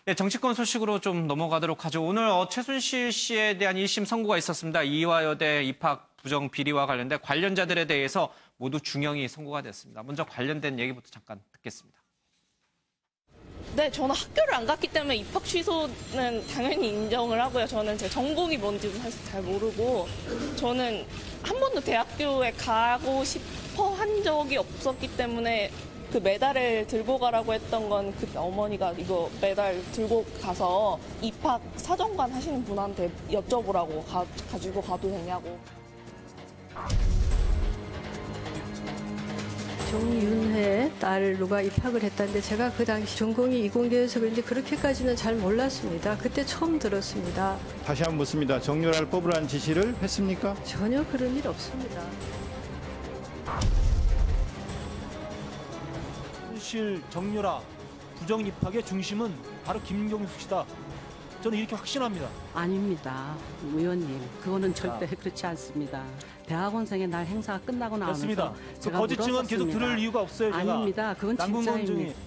네, 정치권 소식으로 좀 넘어가도록 하죠. 오늘 최순실 씨에 대한 1심 선고가 있었습니다. 이화여대 입학 부정 비리와 관련된 관련자들에 대해서 모두 중형이 선고가 됐습니다. 먼저 관련된 얘기부터 잠깐 듣겠습니다. 네, 저는 학교를 안 갔기 때문에 입학 취소는 당연히 인정을 하고요. 저는 제 전공이 뭔지도 사실 잘 모르고 저는 한 번도 대학교에 가고 싶어 한 적이 없었기 때문에 그 메달을 들고 가라고 했던 건 그 어머니가 이거 메달 들고 가서 입학 사정관 하시는 분한테 여쭤보라고 가지고 가도 되냐고. 정윤회 딸 누가 입학을 했다는데 제가 그 당시 전공이 이공계여서 그런지 그렇게까지는 잘 몰랐습니다. 그때 처음 들었습니다. 다시 한번 묻습니다. 정유라를 뽑으라는 지시를 했습니까? 전혀 그런 일 없습니다. 최순실, 정유라 부정 입학의 중심은 바로 김경숙 씨다. 저는 이렇게 확신합니다. 아닙니다. 의원님, 그거는 절대 그렇지 않습니다. 대학원생의 날 행사가 끝나고 나면서 맞습니다. 제가 거짓 증언 계속 물었었습니다. 들을 이유가 없어요. 제가. 아닙니다. 그건 진짜입니다.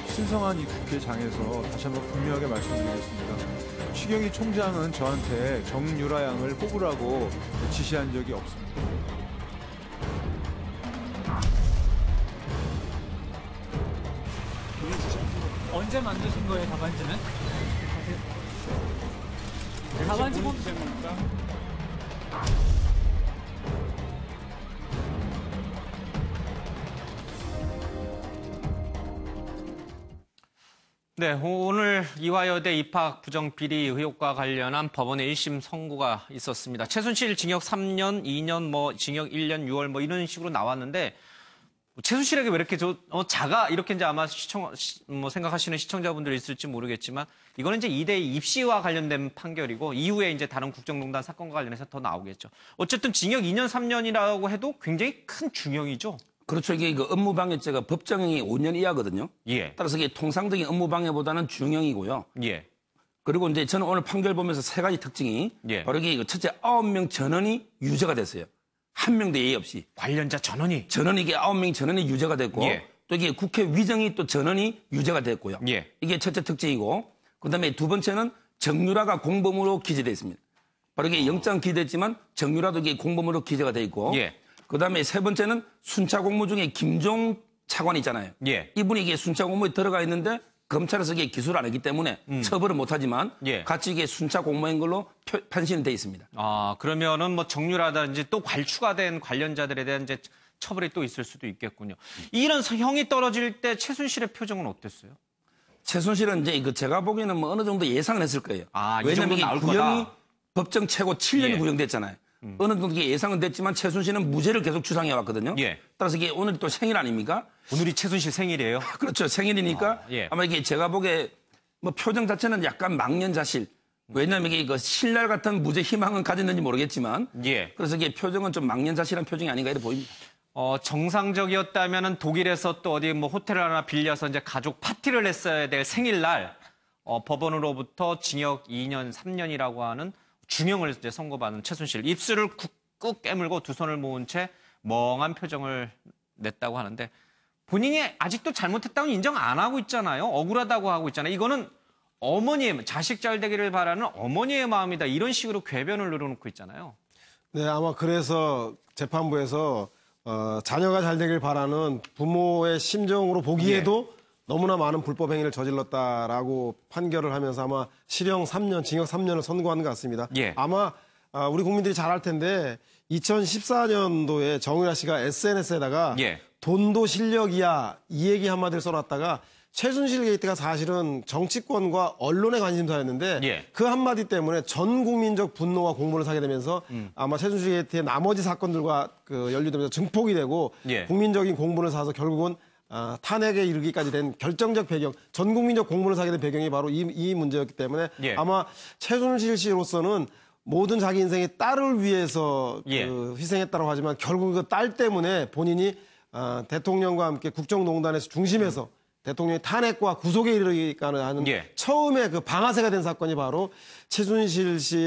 신성한 이 국회장에서 다시 한번 분명하게 말씀드리겠습니다. 추경희 총장은 저한테 정유라 양을 뽑으라고 지시한 적이 없습니다. 언제 만드신 거예요, 답안지는? 답안지 본 네, 오늘 이화여대 입학 부정 비리 의혹과 관련한 법원의 1심 선고가 있었습니다. 최순실 징역 3년, 2년, 징역 1년, 6월 이런 식으로 나왔는데 최순실에게 왜 이렇게 작아? 이렇게 이제 아마 생각하시는 시청자분들이 있을지 모르겠지만 이거는 이제 2대 입시와 관련된 판결이고 이후에 이제 다른 국정농단 사건과 관련해서 더 나오겠죠. 어쨌든 징역 2년, 3년이라고 해도 굉장히 큰 중형이죠. 그렇죠. 이게 업무방해죄가 법정형이 5년 이하거든요. 예. 따라서 이게 통상적인 업무방해보다는 중형이고요. 예. 그리고 이제 저는 오늘 판결 보면서 세 가지 특징이 바로 이게 첫째 9명 전원이 유죄가 됐어요. 한 명도 예의 없이. 관련자 전원이 이게 9명 전원이 유죄가 됐고 또 이게 국회 위정이 또 전원이 유죄가 됐고요. 이게 첫째 특징이고 그다음에 두 번째는 정유라가 공범으로 기재돼 있습니다. 바로 이게 영장 기재됐지만 정유라도 이게 공범으로 기재가 돼 있고 그다음에 세 번째는 순차 공모 중에 김종 차관이 있잖아요. 이분이 이게 순차 공모에 들어가 있는데 검찰에서 이게 기소를 안 했기 때문에 처벌은 못하지만 같이 이게 순차 공모인 걸로 판시는 돼 있습니다. 아 그러면은 정유라든지 또 추가된 관련자들에 대한 이제 처벌이 또 있을 수도 있겠군요. 이런 형이 떨어질 때 최순실의 표정은 어땠어요? 최순실은 이제 제가 보기에는 어느 정도 예상을 했을 거예요. 왜냐면 이 구형이 법정 최고 7년이 구형됐잖아요. 어느 정도 예상은 됐지만 최순실은 무죄를 계속 주장해 왔거든요. 따라서 이게 오늘이 또 생일 아닙니까? 오늘이 최순실 생일이에요? 그렇죠. 생일이니까 아마 이게 제가 보기에 표정 자체는 약간 망연자실. 왜냐하면 이게 신랄 같은 무죄 희망은 가졌는지 모르겠지만 그래서 이게 표정은 좀 망연자실한 표정이 아닌가 이렇게 보입니다. 정상적이었다면 독일에서 또 어디 호텔을 하나 빌려서 이제 가족 파티를 했어야 될 생일날 법원으로부터 징역 2년, 3년이라고 하는 중형을 이제 선고받은 최순실. 입술을 꾹 깨물고 두 손을 모은 채 멍한 표정을 냈다고 하는데 본인이 아직도 잘못했다고 인정 안 하고 있잖아요. 억울하다고 하고 있잖아요. 이거는 어머니의 자식 잘 되기를 바라는 어머니의 마음이다. 이런 식으로 궤변을 늘어놓고 있잖아요. 네, 아마 그래서 재판부에서 자녀가 잘 되길 바라는 부모의 심정으로 보기에도 너무나 많은 불법 행위를 저질렀다라고 판결을 하면서 아마 실형 3년, 징역 3년을 선고한 것 같습니다. 아마 우리 국민들이 잘 알 텐데 2014년도에 정유라 씨가 SNS에다가 돈도 실력이야 이 얘기 한마디를 써놨다가 최순실 게이트가 사실은 정치권과 언론의 관심사였는데 그 한마디 때문에 전 국민적 분노와 공분을 사게 되면서 아마 최순실 게이트의 나머지 사건들과 연루되면서 증폭이 되고 국민적인 공분을 사서 결국은 탄핵에 이르기까지 된 결정적 배경, 전 국민적 공분을 사게 된 배경이 바로 이 문제였기 때문에 아마 최순실 씨로서는 모든 자기 인생의 딸을 위해서 희생했다고 하지만 결국 그 딸 때문에 본인이 대통령과 함께 국정농단에서 중심에서 대통령의 탄핵과 구속에 이르기까지 하는 처음에 그 방아쇠가 된 사건이 바로 최순실 씨에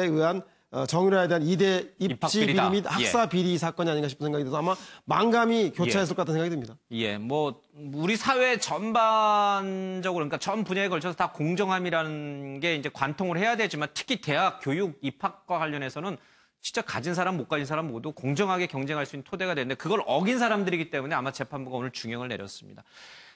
의한 정유라에 대한 이대 입학 입시 비리다. 비리 및 학사 비리 사건이 아닌가 싶은 생각이 들어서 아마 만감이 교차했을 것 같다는 생각이 듭니다. 예, 뭐 우리 사회 전반적으로 그러니까 전 분야에 걸쳐서 다 공정함이라는 게 이제 관통을 해야 되지만 특히 대학 교육 입학과 관련해서는 진짜 가진 사람 못 가진 사람 모두 공정하게 경쟁할 수 있는 토대가 되는데 그걸 어긴 사람들이기 때문에 아마 재판부가 오늘 중형을 내렸습니다.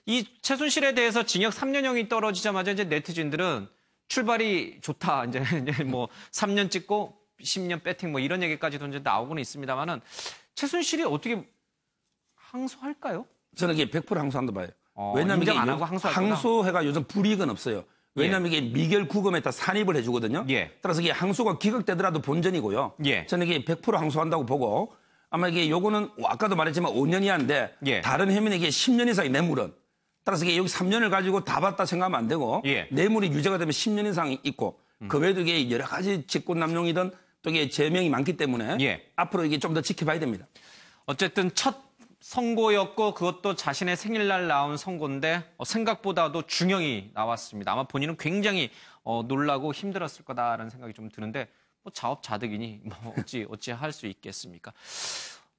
이 최순실에 대해서 징역 3년형이 떨어지자마자 이제 네티즌들은 출발이 좋다. 이제 뭐 3년 찍고 10년 배팅 뭐 이런 얘기까지도 이제 나오고는 있습니다만은 최순실이 어떻게 항소할까요? 저는 이게 100% 항소한다 봐요. 왜냐하면 인정 이게 안 하고 항소하구나. 항소해가 요즘 불이익은 없어요. 왜냐하면 이게 미결 구금에다 산입을 해주거든요. 예. 따라서 이게 항소가 기각되더라도 본전이고요. 예. 저는 이게 100% 항소한다고 보고 아마 이게 요거는 아까도 말했지만 5년이 한데 예. 다른 혐의는 이게 10년 이상의 뇌물은 따라서 이게 여기 3년을 가지고 다 봤다 생각하면 안 되고 예. 뇌물이 유죄가 되면 10년 이상 있고 그 외에도 이게 여러 가지 직권남용이든 또 이게 제명이 많기 때문에 예. 앞으로 이게 좀 더 지켜봐야 됩니다. 어쨌든 첫 선고였고 그것도 자신의 생일날 나온 선고인데 생각보다도 중형이 나왔습니다. 아마 본인은 굉장히 놀라고 힘들었을 거다라는 생각이 좀 드는데 뭐 자업자득이니 뭐 어찌 할 수 있겠습니까?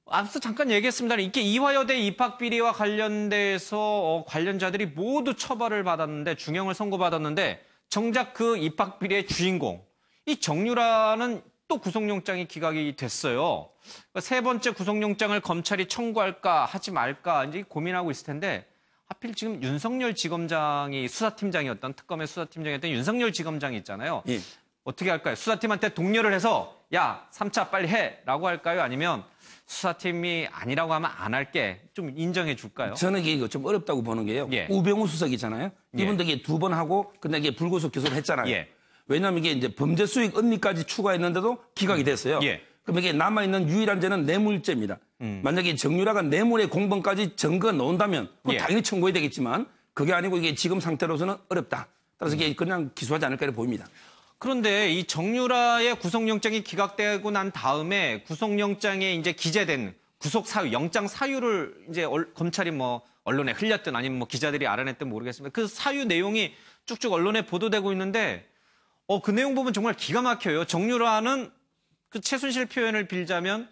앞서 잠깐 얘기했습니다. 이게 이화여대 입학 비리와 관련돼서 관련자들이 모두 처벌을 받았는데 중형을 선고받았는데 정작 그 입학 비리의 주인공 이 정유라는 또 구속영장이 기각이 됐어요. 그러니까 세 번째 구속영장을 검찰이 청구할까 하지 말까 이제 고민하고 있을 텐데 하필 지금 윤석열 지검장이 수사팀장이었던 특검의 수사팀장이었던 윤석열 지검장이 있잖아요. 예. 어떻게 할까요? 수사팀한테 독려를 해서 야 3차 빨리 해라고 할까요? 아니면 수사팀이 아니라고 하면 안 할게 좀 인정해 줄까요? 저는 이게 좀 어렵다고 보는 게요. 예. 우병우 수석이잖아요. 이분도 이게 2번 하고 근데 이게 불구속 기소를 했잖아요. 예. 왜냐하면 이게 이제 범죄 수익 은리까지 추가했는데도 기각이 됐어요. 예. 그럼 이게 남아있는 유일한 죄는 뇌물죄입니다. 만약에 정유라가 뇌물의 공범까지 증거가 나온다면 그건 예. 당연히 청구해야 되겠지만 그게 아니고 이게 지금 상태로서는 어렵다. 따라서 이게 그냥 기소하지 않을까 보입니다. 그런데 이 정유라의 구속영장이 기각되고 난 다음에 구속영장에 이제 기재된 구속 사유, 영장 사유를 이제 검찰이 뭐 언론에 흘렸든 아니면 뭐 기자들이 알아냈든 모르겠습니다. 그 사유 내용이 쭉쭉 언론에 보도되고 있는데 그 내용 보면 정말 기가 막혀요. 정유라는 그 최순실 표현을 빌자면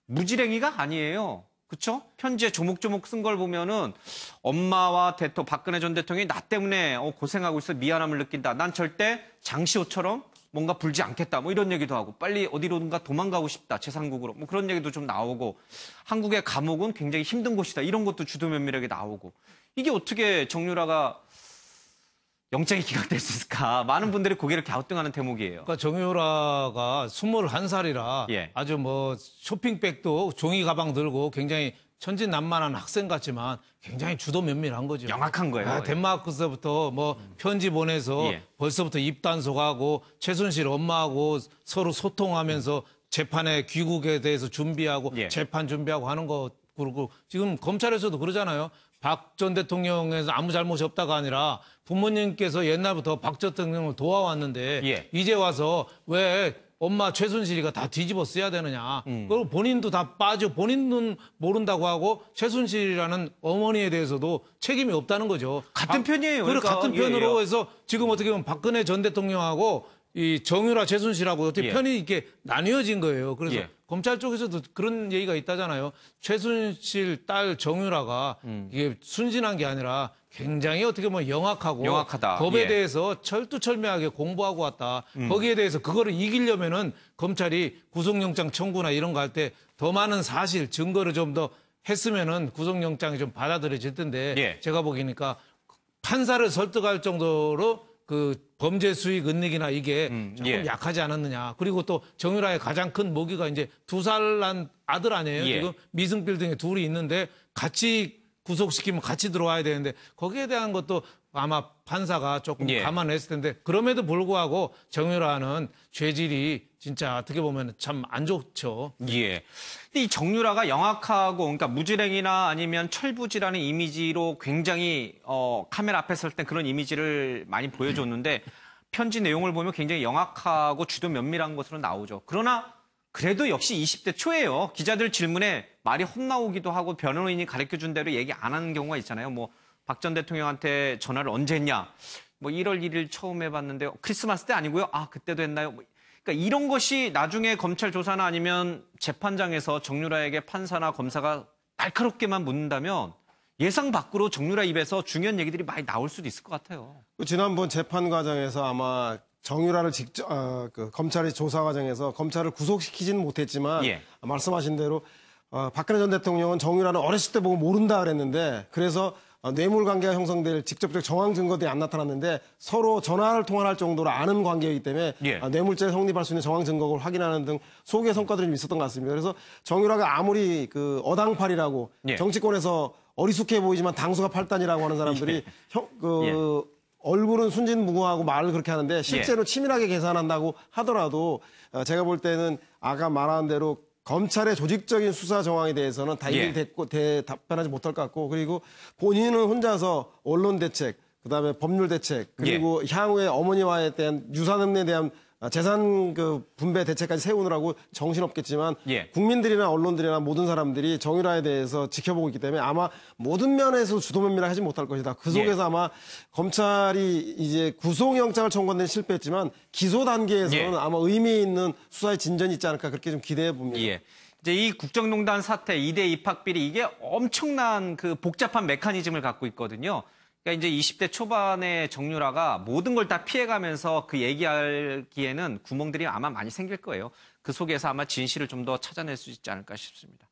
무지랭이가 아니에요. 그렇죠? 편지에 조목조목 쓴 걸 보면은 엄마와 박근혜 전 대통령이 나 때문에 고생하고 있어 미안함을 느낀다. 난 절대 장시호처럼 뭔가 불지 않겠다. 뭐 이런 얘기도 하고 빨리 어디로든가 도망가고 싶다. 제3국으로. 뭐 그런 얘기도 좀 나오고 한국의 감옥은 굉장히 힘든 곳이다. 이런 것도 주도 면밀하게 나오고 이게 어떻게 정유라가 영장이 기각될 수 있을까? 많은 분들이 고개를 갸우뚱하는 대목이에요. 그러니까 정유라가 21살이라 예. 아주 뭐 쇼핑백도 종이 가방 들고 굉장히 천진난만한 학생 같지만 굉장히 주도 면밀한 거죠. 영악한 거예요. 덴마크서부터 뭐 편지 보내서 예. 벌써부터 입단속하고 최순실 엄마하고 서로 소통하면서 재판에 귀국에 대해서 준비하고 예. 재판 준비하고 하는 거 그러고 지금 검찰에서도 그러잖아요. 박 전 대통령에서 아무 잘못이 없다가 아니라 부모님께서 옛날부터 박 전 대통령을 도와왔는데 예. 이제 와서 왜 엄마 최순실이가 다 뒤집어 써야 되느냐. 그리고 본인도 다 빠져 본인은 모른다고 하고 최순실이라는 어머니에 대해서도 책임이 없다는 거죠. 같은 편이에요. 그래 그러니까. 같은 편으로 예. 해서 지금 어떻게 보면 박근혜 전 대통령하고 이 정유라 최순실하고 어떻게 예. 편이 이렇게 나뉘어진 거예요. 그래서 예. 검찰 쪽에서도 그런 얘기가 있다잖아요. 최순실 딸 정유라가 이게 순진한 게 아니라 굉장히 어떻게 보면 영악하다. 법에 예. 대해서 철두철미하게 공부하고 왔다. 거기에 대해서 그거를 이기려면은 검찰이 구속영장 청구나 이런 거 할 때 더 많은 사실 증거를 좀 더 했으면은 구속영장이 좀 받아들여질 텐데 예. 제가 보기니까 판사를 설득할 정도로 그 범죄 수익 은닉이나 이게 조금 예. 약하지 않았느냐. 그리고 또 정유라의 가장 큰 모기가 이제 2살 난 아들 아니에요. 예. 지금 미승빌딩에 둘이 있는데 같이 구속시키면 같이 들어와야 되는데 거기에 대한 것도 아마 판사가 조금 예. 감안했을 텐데 그럼에도 불구하고 정유라는 죄질이 진짜 어떻게 보면 참 안 좋죠. 예. 근데 이 정유라가 영악하고 그러니까 무지랭이나 아니면 철부지라는 이미지로 굉장히 카메라 앞에 설 때 그런 이미지를 많이 보여줬는데 편지 내용을 보면 굉장히 영악하고 주도 면밀한 것으로 나오죠. 그러나 그래도 역시 20대 초예요. 기자들 질문에 말이 헛나오기도 하고 변호인이 가르쳐준 대로 얘기 안 하는 경우가 있잖아요. 뭐 박 전 대통령한테 전화를 언제 했냐. 뭐 1월 1일 처음 해봤는데 크리스마스 때 아니고요. 아 그때도 했나요? 뭐 그러니까 이런 것이 나중에 검찰 조사나 아니면 재판장에서 정유라에게 판사나 검사가 날카롭게만 묻는다면 예상 밖으로 정유라 입에서 중요한 얘기들이 많이 나올 수도 있을 것 같아요. 지난번 재판 과정에서 아마 정유라를 직접 검찰의 조사 과정에서 검찰을 구속시키지는 못했지만 말씀하신 대로 박근혜 전 대통령은 정유라는 어렸을 때 보고 모른다 그랬는데 그래서 뇌물 관계가 형성될 직접적 정황 증거들이 안 나타났는데 서로 전화를 통화할 정도로 아는 관계이기 때문에 뇌물죄에 성립할 수 있는 정황 증거를 확인하는 등 소기의 성과들이 좀 있었던 것 같습니다. 그래서 정유라가 아무리 어당팔이라고 정치권에서 어리숙해 보이지만 당수가 8단이라고 하는 사람들이 얼굴은 순진무구하고 말을 그렇게 하는데 실제로 치밀하게 계산한다고 하더라도 제가 볼 때는 아까 말한 대로 검찰의 조직적인 수사 정황에 대해서는 다 답변하지 못할 것 같고 그리고 본인은 혼자서 언론 대책, 그다음에 법률 대책 그리고 향후에 어머니와에 대한 유산에 대한 재산 분배 대책까지 세우느라고 정신없겠지만 국민들이나 언론들이나 모든 사람들이 정유라에 대해서 지켜보고 있기 때문에 아마 모든 면에서 주도면밀하게 하지 못할 것이다. 그 속에서 아마 검찰이 이제 구속영장을 청구한 데는 실패했지만 기소 단계에서는 아마 의미 있는 수사의 진전이 있지 않을까 그렇게 좀 기대해 봅니다. 이제 이 국정농단 사태, 2대 입학비리 이게 엄청난 복잡한 메커니즘을 갖고 있거든요. 그러니까 이제 20대 초반의 정유라가 모든 걸 다 피해가면서 그 얘기하기에는 구멍들이 아마 많이 생길 거예요. 그 속에서 아마 진실을 좀 더 찾아낼 수 있지 않을까 싶습니다.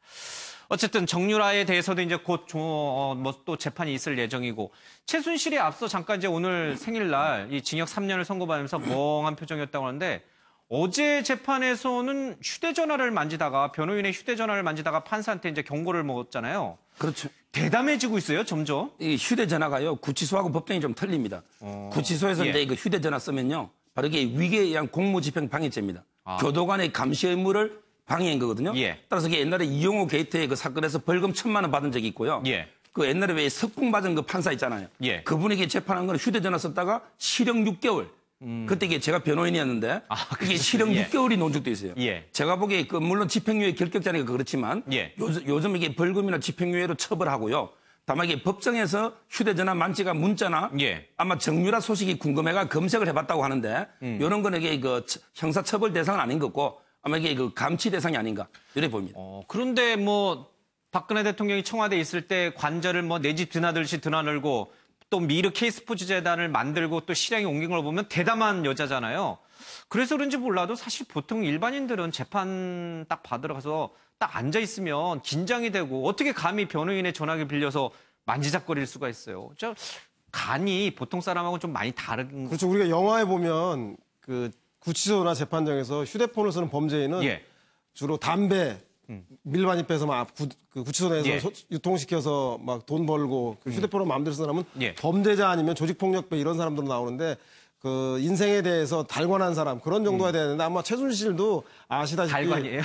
어쨌든 정유라에 대해서도 이제 곧 또 재판이 있을 예정이고 최순실에 앞서 잠깐 이제 오늘 생일날 이 징역 3년을 선고받으면서 멍한 표정이었다고 하는데 어제 재판에서는 휴대전화를 만지다가 변호인의 휴대전화를 만지다가 판사한테 이제 경고를 먹었잖아요. 그렇죠. 대담해지고 있어요, 점점. 이 휴대전화가요, 구치소하고 법정이 좀 틀립니다. 구치소에서 이제 그 휴대전화 쓰면요, 바로 이게 위계에 의한 공무집행 방해죄입니다. 교도관의 감시 의무를 방해한 거거든요. 따라서 이게 옛날에 이용호 게이트의 그 사건에서 벌금 1,000만 원 받은 적이 있고요. 그 옛날에 왜 석궁 받은 그 판사 있잖아요. 그분에게 재판한 건 휴대전화 썼다가 실형 6개월. 그때 이게 제가 변호인이었는데 이게 실형 6개월이 논적돼 있어요. 제가 보기에 물론 집행유예 결격자니까 그렇지만 요즘 이게 벌금이나 집행유예로 처벌하고요. 다만 이게 법정에서 휴대전화 만지가 문자나 아마 정유라 소식이 궁금해가 검색을 해봤다고 하는데 이런 거는 이게 형사처벌 대상은 아닌 것 같고 아마 이게 감치 대상이 아닌가 이래 보입니다. 그런데 박근혜 대통령이 청와대에 있을 때 관절을 내 집 드나들듯이 드나들고 또 미르 K스포츠 재단을 만들고 또 실행에 옮긴 걸 보면 대담한 여자잖아요. 그래서 그런지 몰라도 사실 보통 일반인들은 재판 딱 받으러 가서 딱 앉아 있으면 긴장이 되고 어떻게 감히 변호인의 전화기를 빌려서 만지작거릴 수가 있어요. 간이 보통 사람하고 좀 많이 다른. 그렇죠. 우리가 영화에 보면 구치소나 재판장에서 휴대폰을 쓰는 범죄인은 주로 담배, 밀반입해서 구치소 내에서 유통시켜서 막 돈 벌고 휴대폰을 마음대로 쓰는 사람은 범죄자 아니면 조직폭력배 이런 사람들로 나오는데 인생에 대해서 달관한 사람 그런 정도가 돼야 되는데 아마 최순실도 아시다시피 달관이에요?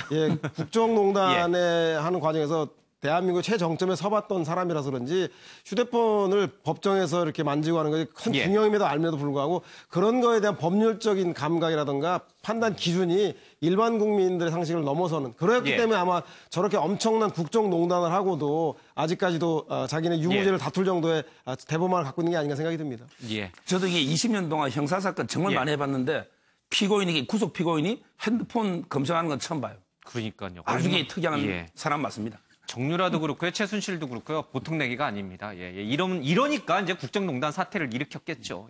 국정농단에 하는 과정에서 대한민국 최정점에 서봤던 사람이라서 그런지 휴대폰을 법정에서 이렇게 만지고 하는 것이 큰 중형임에도 알면도 불구하고 그런 거에 대한 법률적인 감각이라든가 판단 기준이 일반 국민들의 상식을 넘어서는 그렇기 때문에 아마 저렇게 엄청난 국정농단을 하고도 아직까지도 자기네 유무죄를 다툴 정도의 대범함을 갖고 있는 게 아닌가 생각이 듭니다. 저도 이게 20년 동안 형사사건 정말 많이 해봤는데 피고인이 구속 피고인이 핸드폰 검색하는 건 처음 봐요. 그러니까요. 아주 특이한 사람 맞습니다. 정유라도 그렇고요, 최순실도 그렇고요. 보통 내기가 아닙니다. 이러니까 이제 국정농단 사태를 일으켰겠죠.